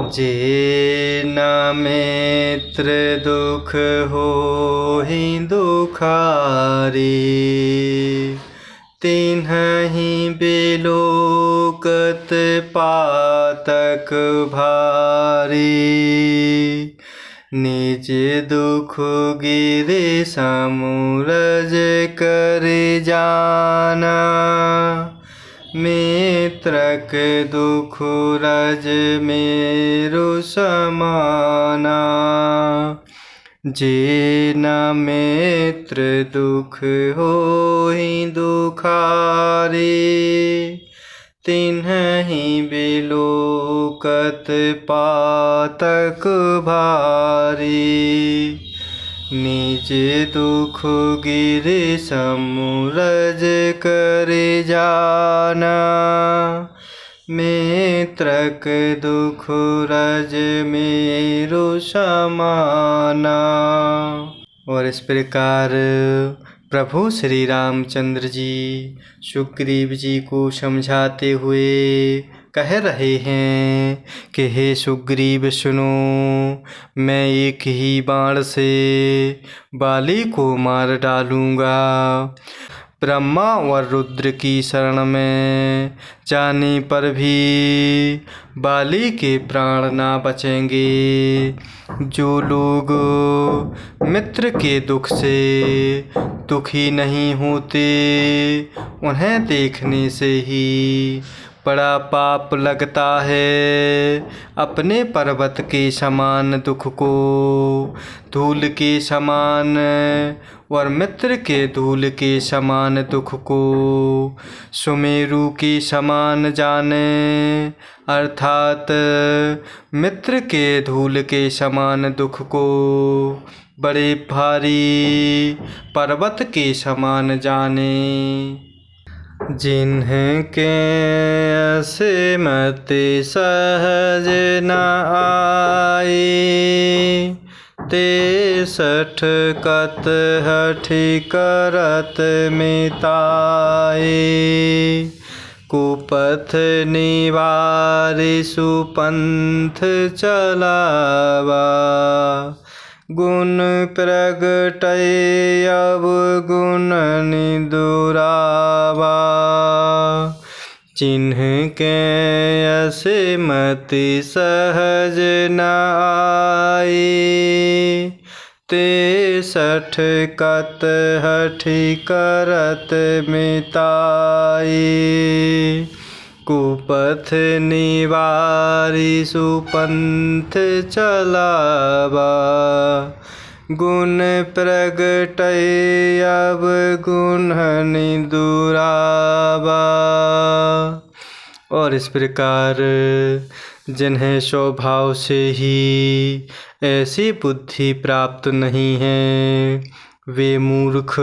जे न मित्र दुख होहि दुखारी, तिन्हि बिलोकत पातक भारी। निज दुख गिरि समुरज कर जाना, मित्रक दुख रज मेरु समाना। जे न मित्र दुख होहि दुखारी, तिन्हि बिलोकत पातक भारी। निज दुख गिरि समुरज कर जाना, मित्रक दुख रज मेरु समाना। और इस प्रकार प्रभु श्री रामचंद्र जी सुग्रीव जी को समझाते हुए कह रहे हैं कि हे सुग्रीव सुनो, मैं एक ही बाण से बाली को मार डालूँगा। ब्रह्मा और रुद्र की शरण में जाने पर भी बाली के प्राण ना बचेंगे। जो लोग मित्र के दुख से दुखी नहीं होते, उन्हें देखने से ही बड़ा पाप लगता है। अपने पर्वत के समान दुख को धूल के समान और मित्र के धूल के समान दुख को सुमेरु के समान जाने, अर्थात मित्र के धूल के समान दुख को बड़े भारी पर्वत के समान जाने। जिन्हके असिमति सहज न आए, ते सठ कत हठि करत मिताए। कुपथ निवारि सुपंथ चलावा, गुण प्रगटय अवगुण निदुरावा। जिन्हके असिमति सहज न आए, ते सठ कत हठि करत मिताए। कुपथ निवारि सुपंथ चलावा, गुण प्रगटय अवगुण निदुरावा। और इस प्रकार जिन्हें स्वभाव से ही ऐसी बुद्धि प्राप्त नहीं है, वे मूर्ख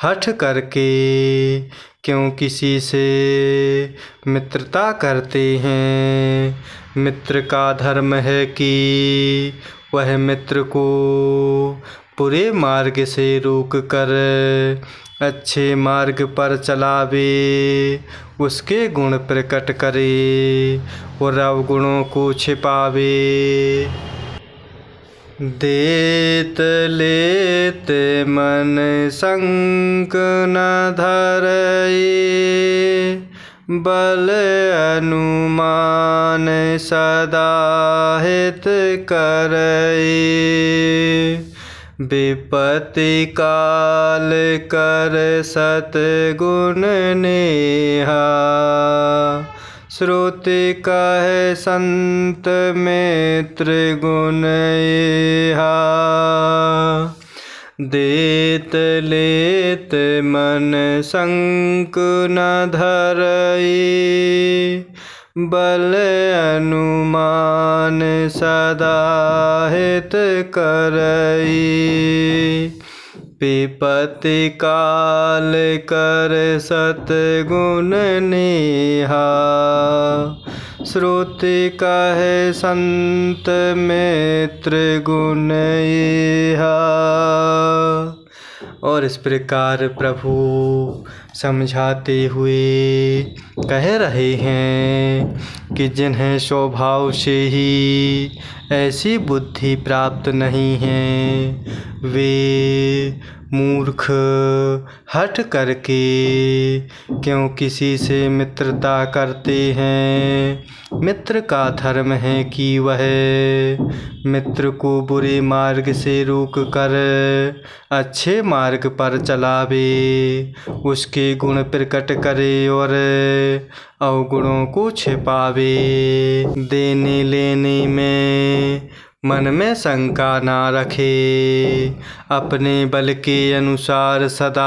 हठ करके क्यों किसी से मित्रता करते हैं। मित्र का धर्म है कि वह मित्र को बुरे मार्ग से रोक कर अच्छे मार्ग पर चलावे, उसके गुण प्रकट करे और अवगुणों को छिपावे। देत लेत मन संक न धरई, बल अनुमान सदा हित करई। विपत्ति काल कर सतगुण नेहा, श्रुति कहे संत मित्र गुण एहा। देत लेत मन संक न धरई, बल अनुमान सदा हित करई। विपत्ति काल कर सतगुण नेहा, श्रुति कहे संत मित्र गुण एहा। और इस प्रकार प्रभु समझाते हुए कह रहे हैं कि जिन्हें स्वभाव से ही ऐसी बुद्धि प्राप्त नहीं है, वे मूर्ख हठ करके क्यों किसी से मित्रता करते हैं। मित्र का धर्म है कि वह मित्र को बुरे मार्ग से रोक कर अच्छे मार्ग पर चलावे, उसके गुण प्रकट करे और अवगुणों को छिपावे। देने लेने में मन में शंका ना रखे, अपने बल के अनुसार सदा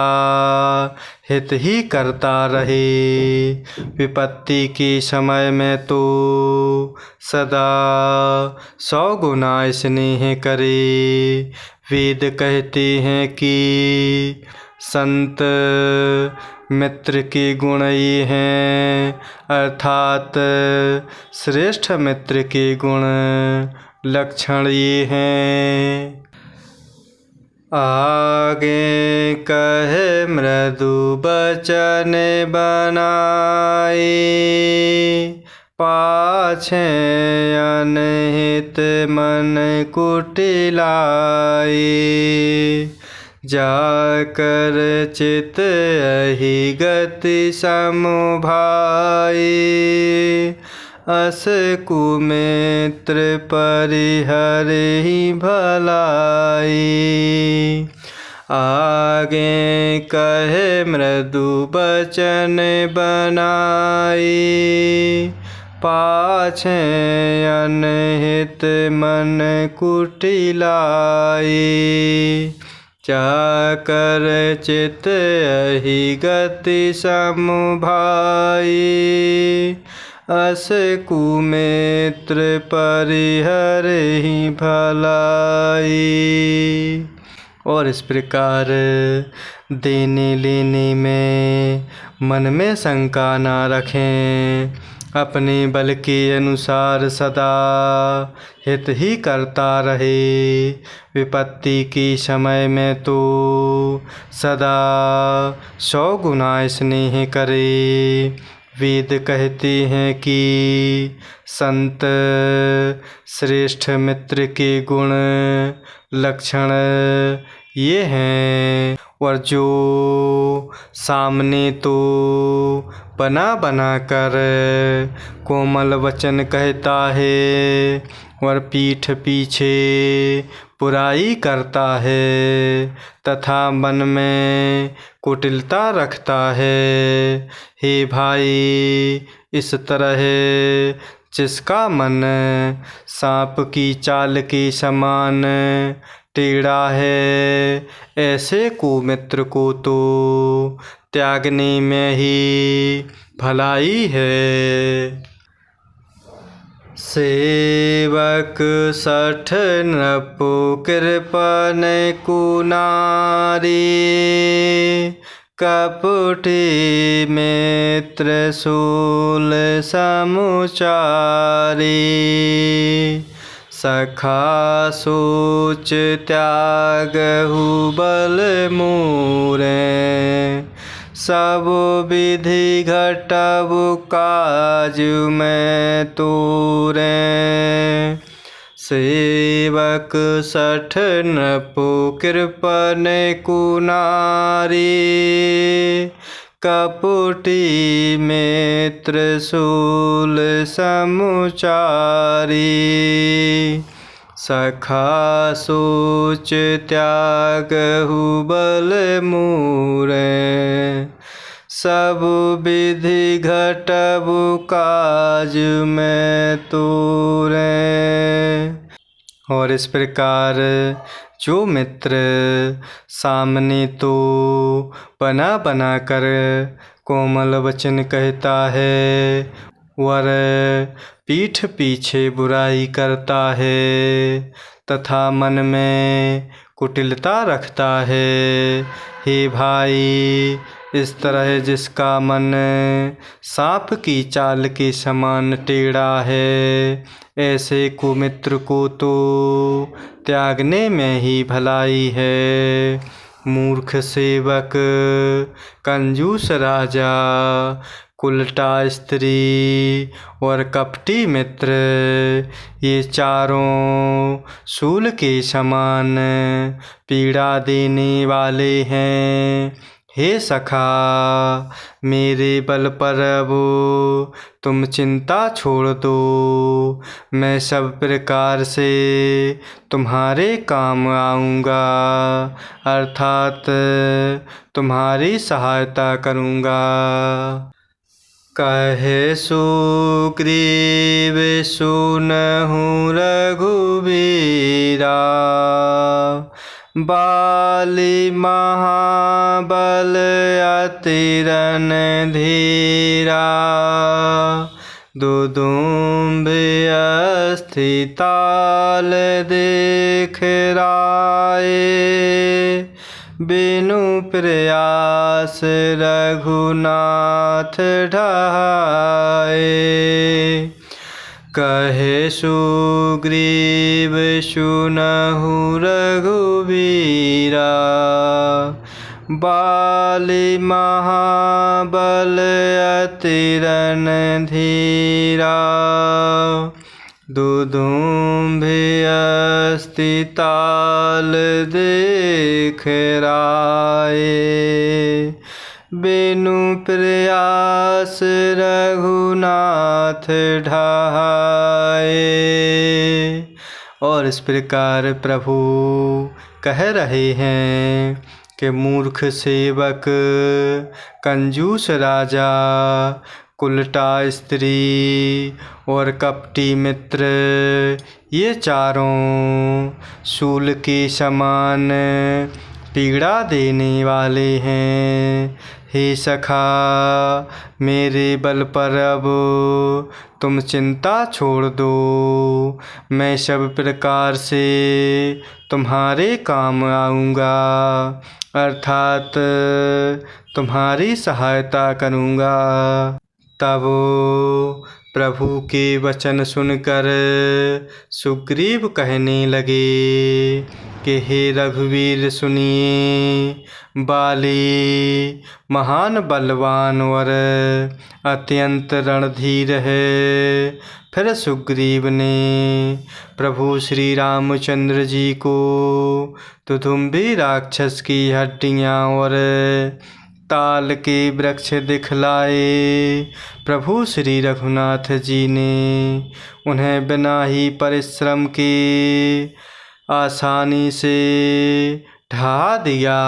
हित ही करता रहे। विपत्ति के समय में तो सदा 100 गुना स्नेह करे। वेद कहते हैं कि संत मित्र के गुण ये हैं, अर्थात श्रेष्ठ मित्र के गुण लक्षण ये हैं। आगे कहे मृदु बचन बनाए, पाछे अनहित मन कुटिलाए। जाकर चित अहि गति समुभाए, अस कुमित्र परिहरहि भलाई। आगे कहे मृदु बचन बनाए, पाछे अनहित मन कुटिलाए। जाकर चित अहि गति समुभाए, अस कुमित्र परिहरहि भलाई। और इस प्रकार देने लेने में मन में शंका ना रखें, अपने बल के अनुसार सदा हित ही करता रहे। विपत्ति के समय में तो सदा 100 गुना स्नेह करे। वेद कहते हैं कि संत श्रेष्ठ मित्र के गुण लक्षण ये हैं। और जो सामने तो बना बना कर कोमल वचन कहता है और पीठ पीछे बुराई करता है तथा मन में कुटिलता रखता है, हे भाई, इस तरह जिसका मन सांप की चाल के समान टेढ़ा है, ऐसे कुमित्र को तो त्यागने में ही भलाई है। सेवक 60 नृपो कृपन कुनारी, कपटी मित्र शूल समुचारी। सखा सोच त्यागहु बल मूरे, सब विधि घटबु काज में तूरे। सेवक 60 नृपो कृपन कुनारी, कपटी मित्र शूल समुचारी। सखा सोच त्यागहु बल मूरे, सब विधि घटबु काज में तूरे। और इस प्रकार जो मित्र सामने तो बना बना कर कोमल वचन कहता है और पीठ पीछे बुराई करता है तथा मन में कुटिलता रखता है, हे भाई, इस तरह जिसका मन सांप की चाल के समान टेढ़ा है, ऐसे कुमित्र को तो त्यागने में ही भलाई है। मूर्ख सेवक, कंजूस राजा, उल्टा स्त्री और कपटी मित्र, ये चारों शूल के समान पीड़ा देने वाले हैं। हे सखा, मेरे बल पर अब तुम चिंता छोड़ दो। मैं सब प्रकार से तुम्हारे काम आऊँगा, अर्थात तुम्हारी सहायता करूँगा। कहे सुग्रीव सुनहु रघुबीरा, बाली महाबल अति रणधीरा, दुदुम्बि अस्थिताल देख राये, बिनु प्रयास रघुनाथ ढाए। कहे सुग्रीव सुनहु रघुबीरा, बाली महाबल अति रणधीरा, दुदुम्बि अस्थिताल देख राये, बिनु प्रयास रघुनाथ ढाए। और इस प्रकार प्रभु कह रहे हैं कि मूर्ख सेवक, कंजूस राजा, उल्टा स्त्री और कपटी मित्र, ये चारों शूल के समान पीड़ा देने वाले हैं। हे सखा, मेरे बल पर अब तुम चिंता छोड़ दो। मैं सब प्रकार से तुम्हारे काम आऊँगा, अर्थात तुम्हारी सहायता करूँगा। तब प्रभु के वचन सुनकर सुग्रीव कहने लगे कि हे रघुवीर सुनिए, बाली महान बलवान और अत्यंत रणधीर है। फिर सुग्रीव ने प्रभु श्री रामचंद्र जी को दुदुम्बि राक्षस की हड्डियाँ और ताल के वृक्ष दिखलाए। प्रभु श्री रघुनाथ जी ने उन्हें बिना ही परिश्रम के आसानी से ढा दिया।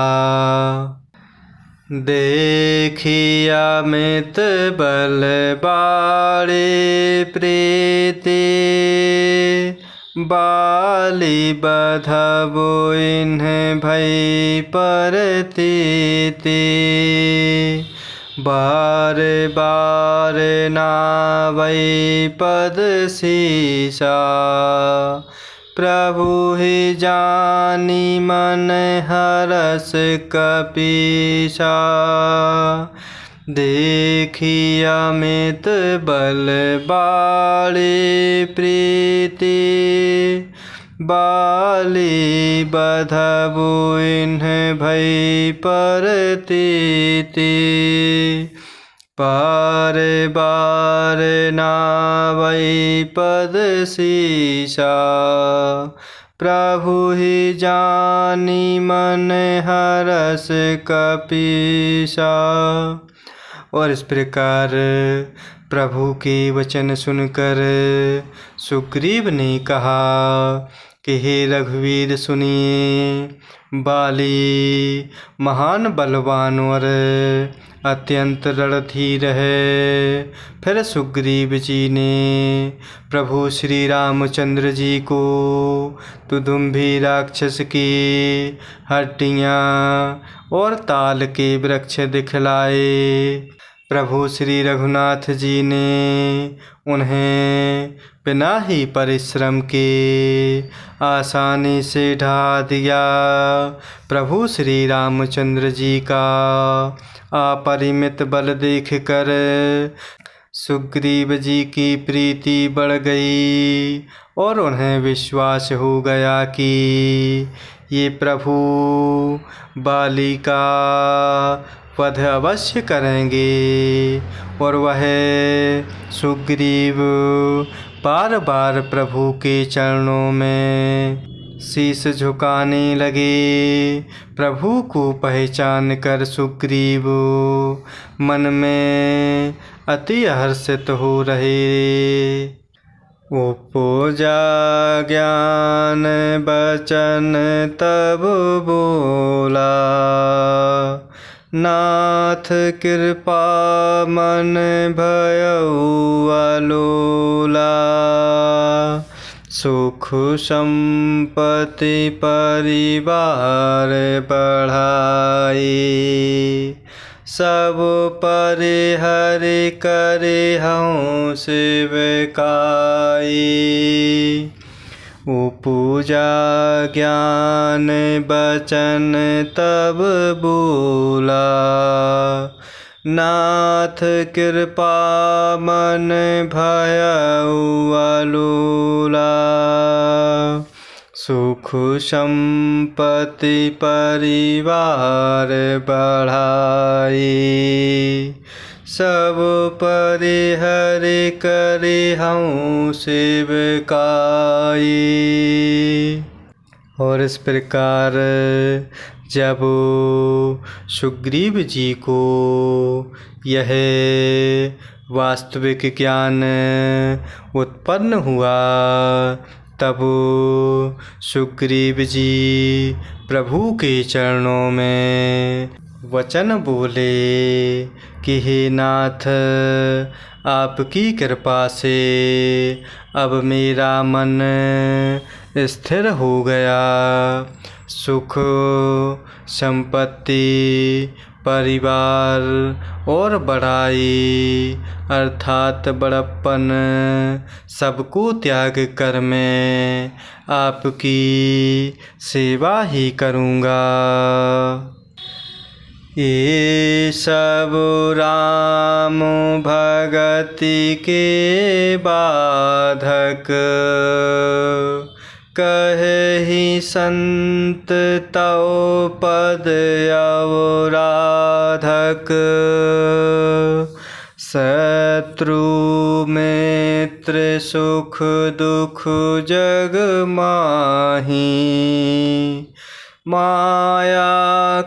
देखिया मित बल बाड़े प्रीति, बाली बधबो इन्हें भई परतीति, बार बार नावै पद सीसा, प्रभु ही जानी मन हरस कपीसा। देखिया मित बल बाड़े प्रीति, बाली बधबो इन्हें भई परतीति, बार बार नावै पद सीसा, प्रभु ही जानी मन हरस कपीसा। और इस प्रकार प्रभु के वचन सुनकर सुग्रीव ने कहा कि हे रघुवीर सुनिए, बाली महान बलवान और अत्यंत रणधीर है। फिर सुग्रीव जी ने प्रभु श्री रामचंद्र जी को दुदुम्बि राक्षस की हड्डियाँ और ताल के वृक्ष दिखलाए। प्रभु श्री रघुनाथ जी ने उन्हें बिना ही परिश्रम के आसानी से ढा दिया। प्रभु श्री रामचंद्र जी का अपरिमित बल देखकर सुग्रीव जी की प्रीति बढ़ गई और उन्हें विश्वास हो गया कि ये प्रभु बाली का वध अवश्य करेंगे। और वह सुग्रीव बार बार प्रभु के चरणों में शीश झुकाने लगे। प्रभु को पहचान कर सुग्रीव मन में अति हर्षित हो रहे। उपजा ज्ञान बचन तब बोला, नाथ कृपा मन भयउ अलोला। सुख संपत्ति परिवार बढ़ाए, सब परिहरि करे हूँ सेवकाई। उपजा ज्ञान बचन तब बोला, नाथ कृपा मन भयउ अलोला। सुख संपत्ति परिवार बढ़ाए, सब परिहरि करे हूँ सेवकाई। और इस प्रकार जब सुग्रीव जी को यह वास्तविक ज्ञान उत्पन्न हुआ, तब सुग्रीव जी प्रभु के चरणों में वचन बोले कि हे नाथ, आपकी कृपा से अब मेरा मन स्थिर हो गया। सुख संपत्ति परिवार और बड़ाई अर्थात बड़प्पन सबको त्याग कर मैं आपकी सेवा ही करूँगा। ये सब राम भगति के बाधक, कहे संत तव पद अवराधक। शत्रु मित्र सुख दुख जग माही, माया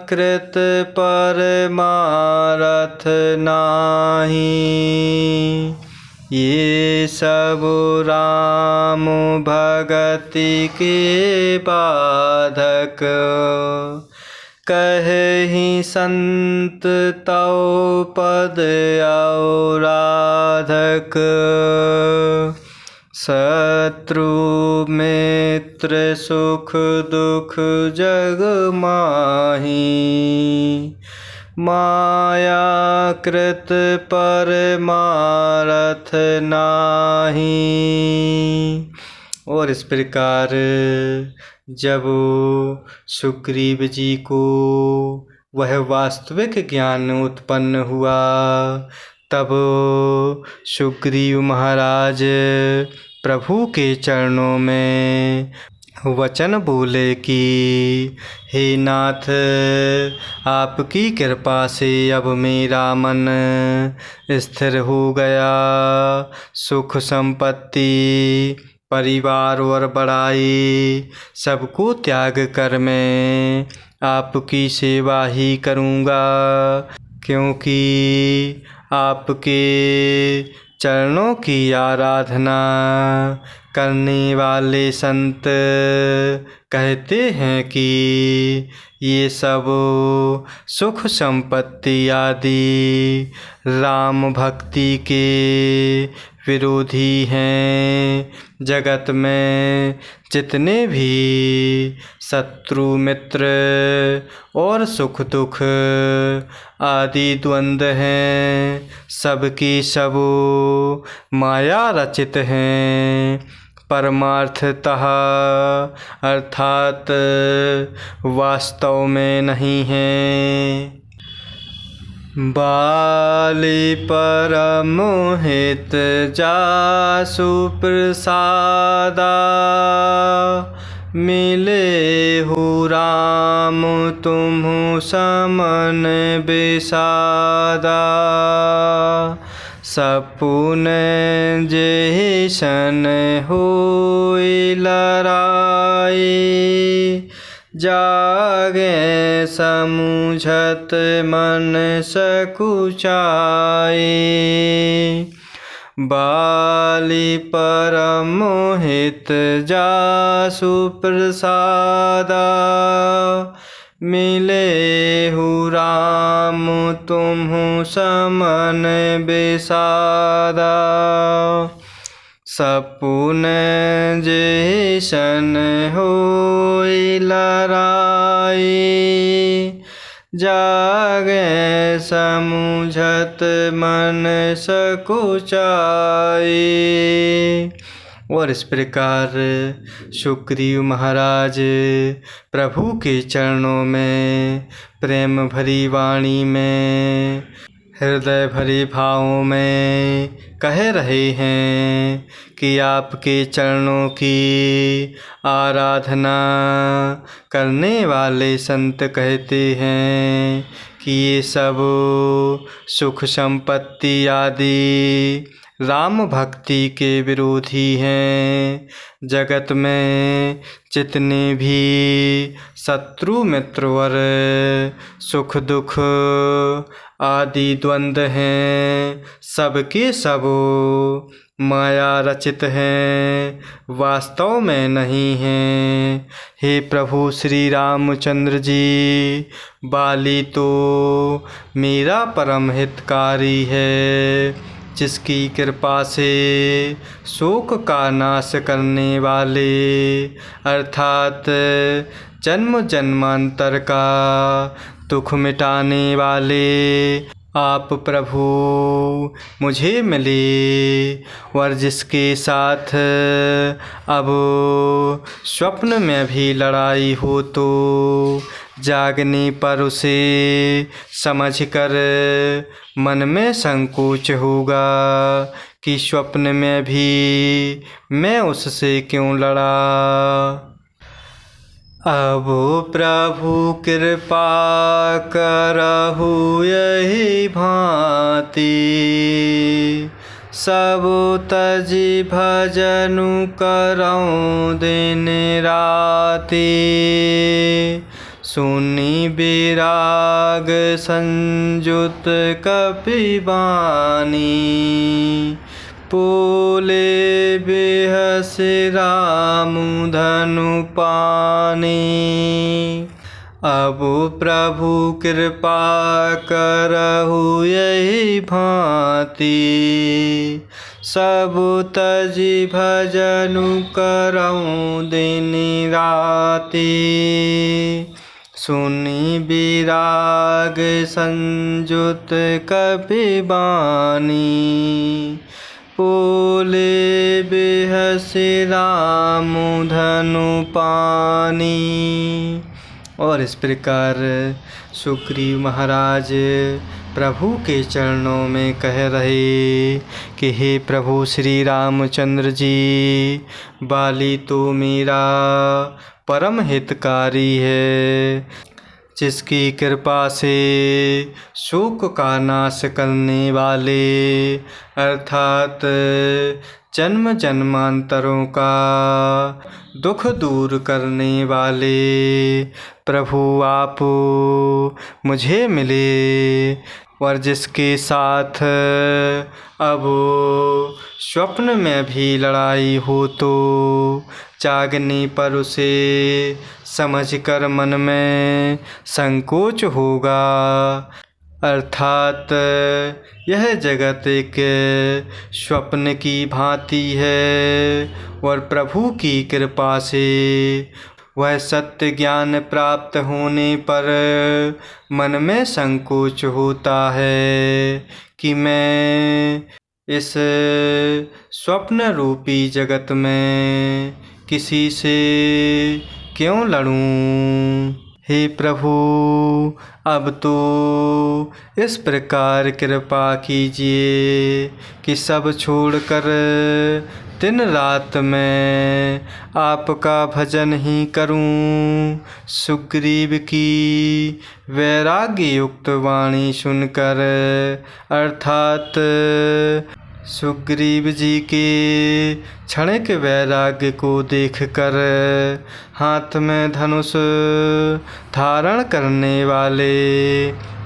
कृत परमारथ नाही। ये सब राम भगति के बाधक, कहे संत तव पद अवराधक। शत्रु मित्र सुख दुख जग माही, माया कृत परमारथ नाही। और इस प्रकार जब सुग्रीव जी को वह वास्तविक ज्ञान उत्पन्न हुआ, तब सुग्रीव महाराज प्रभु के चरणों में वचन बोले कि हे नाथ, आपकी कृपा से अब मेरा मन स्थिर हो गया। सुख संपत्ति परिवार और बड़ाई सबको त्याग कर मैं आपकी सेवा ही करूँगा, क्योंकि आपके चरणों की आराधना करने वाले संत कहते हैं कि ये सब सुख संपत्ति आदि राम भक्ति के विरोधी हैं। जगत में जितने भी शत्रु मित्र और सुख दुख आदि द्वंद्व हैं, सबकी सब माया रचित हैं, परमार्थतः अर्थात वास्तव में नहीं हैं। बाली परम हित जासु प्रसादा, मिले हो तुम्हु समन बिसादा। सपुन जेहि सन होई लड़ाई, जागे समुझत मन सकुचाई। बाली परम मोहित जासु प्रसादा, मिलेहु राम तुम्हु समन बिसादा। सपुन जेहि सन होई लड़ाई, जागे समुझत मन सकुचाई। और इस प्रकार सुग्रीव महाराज प्रभु के चरणों में प्रेम भरी वाणी में, हृदय भरे भावों में कह रहे हैं कि आपके चरणों की आराधना करने वाले संत कहते हैं कि ये सब सुख संपत्ति आदि राम भक्ति के विरोधी हैं। जगत में जितने भी शत्रु मित्रवर सुख दुख आदि द्वंद्व हैं, सबके सब माया रचित हैं, वास्तव में नहीं हैं। हे प्रभु श्री रामचंद्र जी, बाली तो मेरा परम हितकारी है, जिसकी कृपा से शोक का नाश करने वाले अर्थात जन्म जन्मांतर का दुख मिटाने वाले आप प्रभु मुझे मिले। और जिसके साथ अब स्वप्न में भी लड़ाई हो तो जागने पर उसे समझकर मन में संकोच होगा कि स्वप्न में भी मैं उससे क्यों लड़ा। अब प्रभु कृपा करहु यही भांति, सब तजि भजनु करऊं दिन राति। सुनि विराग संयुत कपिवानी, पोले बेहस राम धनु पानी। अब प्रभु कृपा करहु यही भांति, सब तजि भजनु करऊं दिन राति। सुनि विराग संयुत कपिवानी, पोले बेहस राम धनु पानी। और इस प्रकार सुग्रीव महाराज प्रभु के चरणों में कह रहे कि हे प्रभु श्री रामचंद्र जी, बाली तो मेरा परम हितकारी है, जिसकी कृपा से शोक का नाश करने वाले अर्थात जन्म जन्मांतरों का दुख दूर करने वाले प्रभु आप मुझे मिले। और जिसके साथ अब स्वप्न में भी लड़ाई हो तो जागने पर उसे समझकर मन में संकोच होगा, अर्थात यह जगत एक स्वप्न की भांति है और प्रभु की कृपा से वह सत्य ज्ञान प्राप्त होने पर मन में संकोच होता है कि मैं इस स्वप्न रूपी जगत में किसी से क्यों लड़ूं। हे प्रभु, अब तो इस प्रकार कृपा कीजिए कि सब छोड़कर दिन रात मैं आपका भजन ही करूं। सुग्रीव की वैराग्य युक्त वाणी सुनकर, अर्थात सुग्रीव जी के क्षणिक वैराग्य को देखकर हाथ में धनुष धारण करने वाले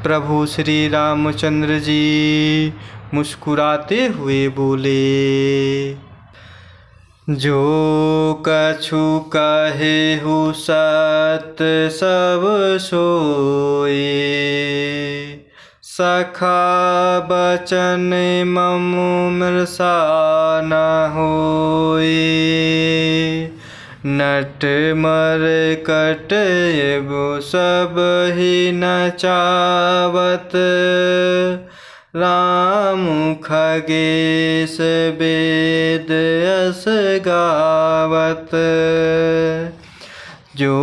प्रभु श्री रामचंद्र जी मुस्कुराते हुए बोले, जो कछु कहेहु सत सब सोए, सखा बचन मम मृषा न होए। नट मर कट एगो सब ही नचावत, राम खगेश वेद यस गावत। जो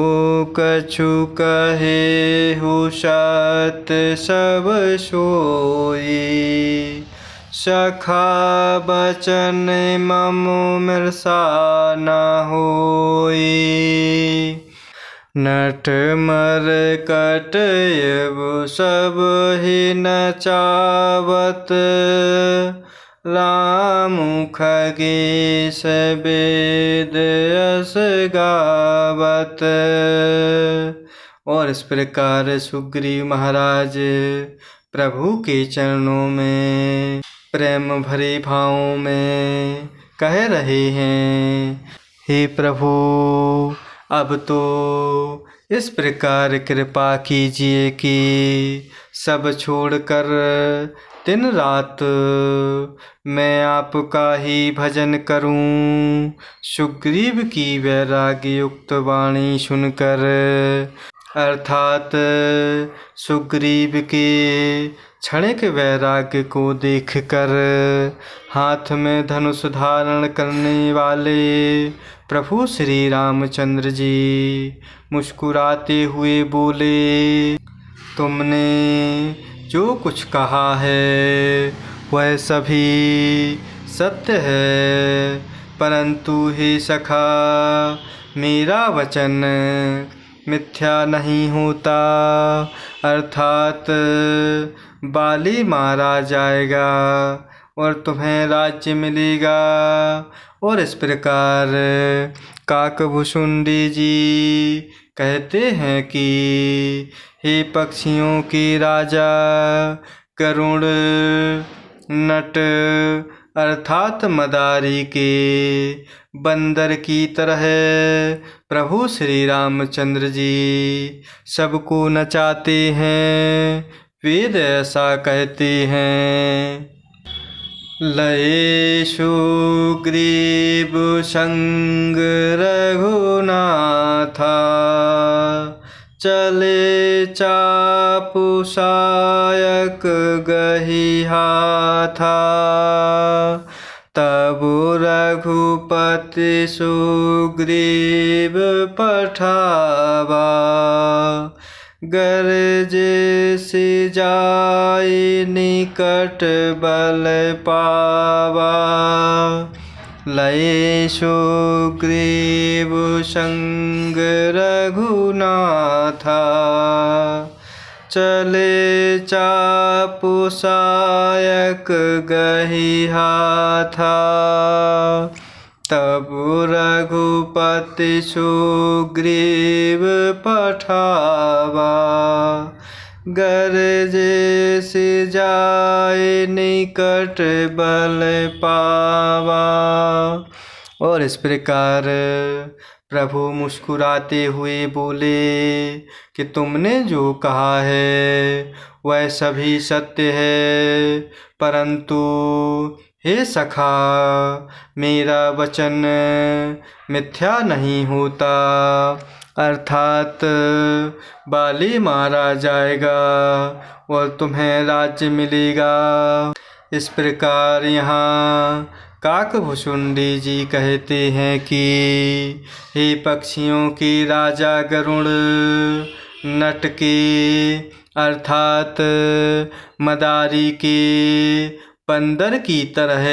कछु कहेहु सत सब सोई, सखा बचन मम मृषा न होई। नट मर कट एगो सब ही नचावत, राम खगेश वेद यस गावत। और इस प्रकार सुग्रीव महाराज प्रभु के चरणों में प्रेम भरे भावों में कह रहे हैं, हे प्रभु, अब तो इस प्रकार कृपा कीजिए कि सब छोड़कर दिन रात मैं आपका ही भजन करूं। सुग्रीव की वैराग्य युक्त वाणी सुनकर, अर्थात सुग्रीव के क्षणिक वैराग्य को देखकर हाथ में धनुष धारण करने वाले प्रभु श्री रामचंद्र जी मुस्कुराते हुए बोले, तुमने जो कुछ कहा है वह सभी सत्य है, परंतु हे सखा, मेरा वचन मिथ्या नहीं होता। अर्थात बाली मारा जाएगा और तुम्हें राज्य मिलेगा। और इस प्रकार काकभुशुंडी जी कहते हैं कि हे पक्षियों के राजा गरुड़, नट अर्थात मदारी के बंदर की तरह प्रभु श्री रामचंद्र जी सबको नचाते हैं। वेद ऐसा कहते हैं, लये सुग्रीव संग रघुनाथा, चले चापु सायक गही हाथा। तब रघुपति सुग्रीव पठावा, गरजे से जाय निकट बल पावा। लये सुग्रीव संग रघुनाथा, चले चापु सायक गही हाथा। तब रघुपति सुग्रीव पठावा, गरजे से जाय निकट बल पावा। और इस प्रकार प्रभु मुस्कुराते हुए बोले कि तुमने जो कहा है वह सभी सत्य है, परंतु हे सखा, मेरा वचन मिथ्या नहीं होता। अर्थात बाली मारा जाएगा और तुम्हें राज्य मिलेगा। इस प्रकार यहाँ काकभुशुंडी जी कहते हैं कि हे पक्षियों के राजा गरुड़, नट के अर्थात मदारी के बंदर की तरह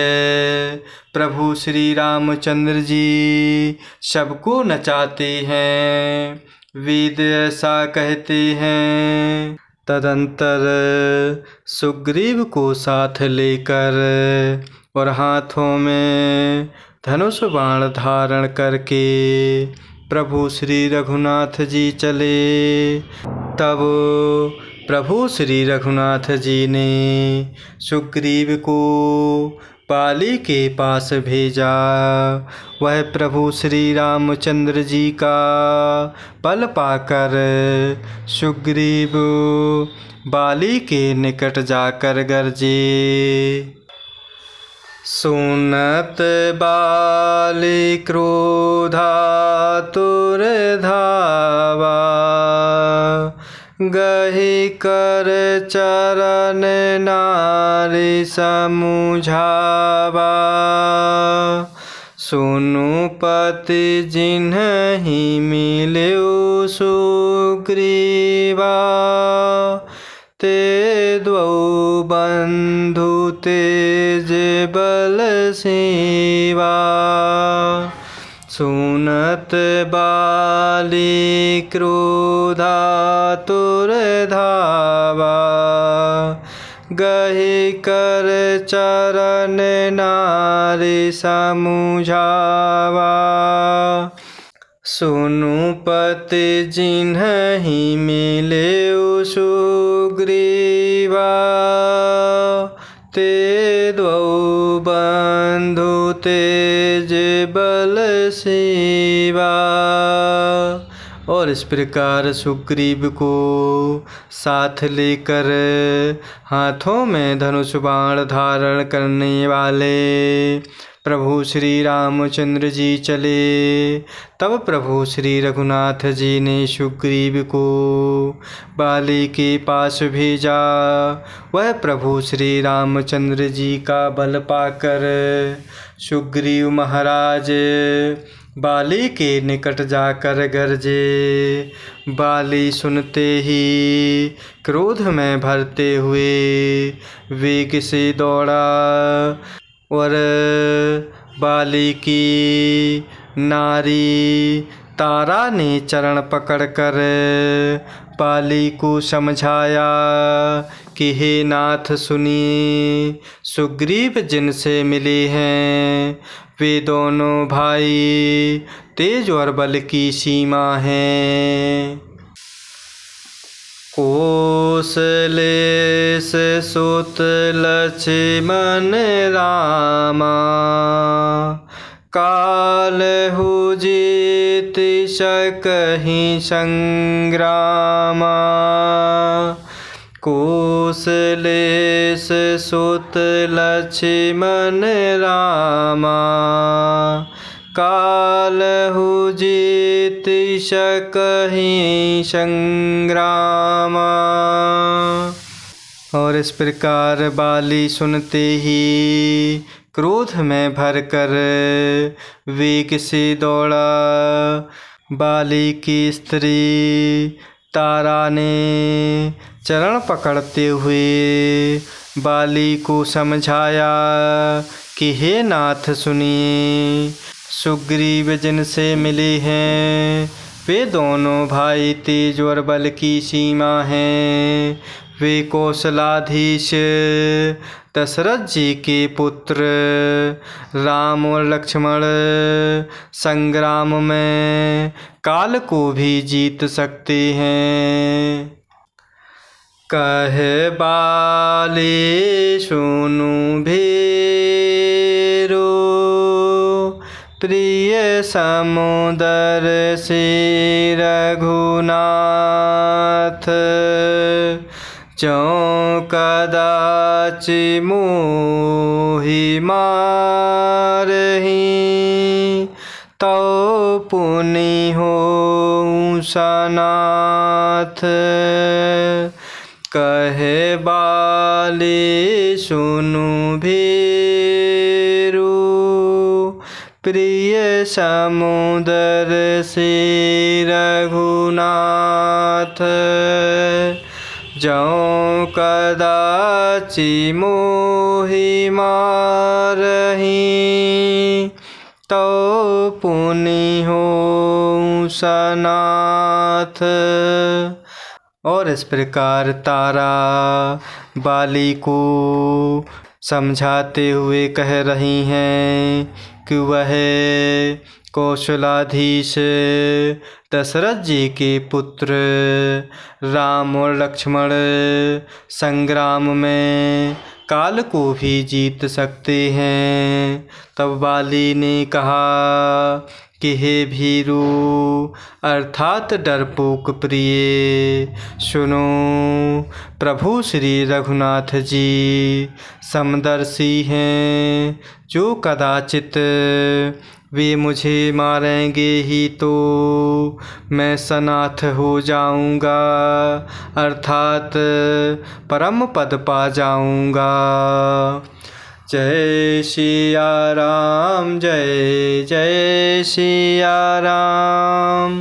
प्रभु श्री रामचंद्र जी सबको नचाते हैं। वेद ऐसा कहते हैं। तदंतर सुग्रीव को साथ लेकर और हाथों में धनुष बाण धारण करके प्रभु श्री रघुनाथ जी चले। तब प्रभु श्री रघुनाथ जी ने सुग्रीव को बाली के पास भेजा। वह प्रभु श्री रामचंद्र जी का बल पाकर सुग्रीव बाली के निकट जाकर गरजे। सुनत बाली क्रोधातुर धावा, गहि कर चरण नारि समुझावा। सुनु पति जिन्हि मिल्यु सुग्रीवा, ते द्वौ बंधु तेज बल सेवा। सुनत बाली क्रोधातुर धावा, गहि कर चरण नारि समुझावा। सुनु पति जिन्हि मिल्यु सुग्रीवा, ते द्वौ बंधु तेज बल सेवा। और इस प्रकार सुग्रीव को साथ लेकर हाथों में धनुष बाण धारण करने वाले प्रभु श्री रामचंद्र जी चले। तब प्रभु श्री रघुनाथ जी ने सुग्रीव को बाली के पास भेजा। वह प्रभु श्री रामचंद्र जी का बल पाकर सुग्रीव महाराज बाली के निकट जाकर गरजे। बाली सुनते ही क्रोध में भरते हुए वेग से दौड़ा और बाली की नारी तारा ने चरण पकड़कर बाली को समझाया कि हे नाथ सुनिए, सुग्रीव जिनसे मिले हैं वे दोनों भाई तेज और बल की सीमा हैं। कौशलेश सुत लक्ष्मण रामा, कालहु जीत सकहि संग्रामा। कौशलेश सुत लक्ष्मण रामा, कालहु जीत सकहि संग्रामा। और इस प्रकार बाली सुनते ही क्रोध में भरकर वेग से दौड़ा। बाली की स्त्री तारा ने चरण पकड़ते हुए बाली को समझाया कि हे नाथ सुनिए, सुग्रीव जिनसे मिले हैं वे दोनों भाई तेज और बल की सीमा हैं। वे कौशलाधीश दशरथ जी के पुत्र राम और लक्ष्मण संग्राम में काल को भी जीत सकते हैं। कह बाली सुनु भेरो, प्रिय समुदर से रघुनाथ। जौं कदाचि मोहि मारहि, तौ पुनि होऊँ सनाथ। कहे बाली सुनु भेरो, प्रिय समुदर से रघुनाथ। जौं कदाचि मोहि मारहि तो पुनि होऊँ सनाथ। और इस प्रकार तारा बाली को समझाते हुए कह रही हैं कि वह कौशलाधीश दशरथ जी के पुत्र राम और लक्ष्मण संग्राम में काल को भी जीत सकते हैं। तब बाली ने कहा कि हे भीरू अर्थात डरपोक प्रिय, सुनो, प्रभु श्री रघुनाथ जी समदर्शी हैं, जो कदाचित वे मुझे मारेंगे ही तो मैं सनाथ हो जाऊंगा, अर्थात परम पद पा जाऊंगा। जय सिया राम, जय जय सिया राम,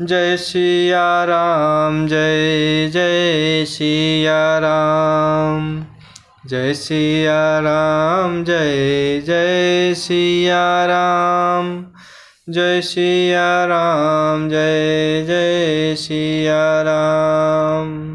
जय सिया राम, जय जय सिया राम, जय सिया राम, जय जय सिया राम, जय सिया राम, जय जय सिया राम।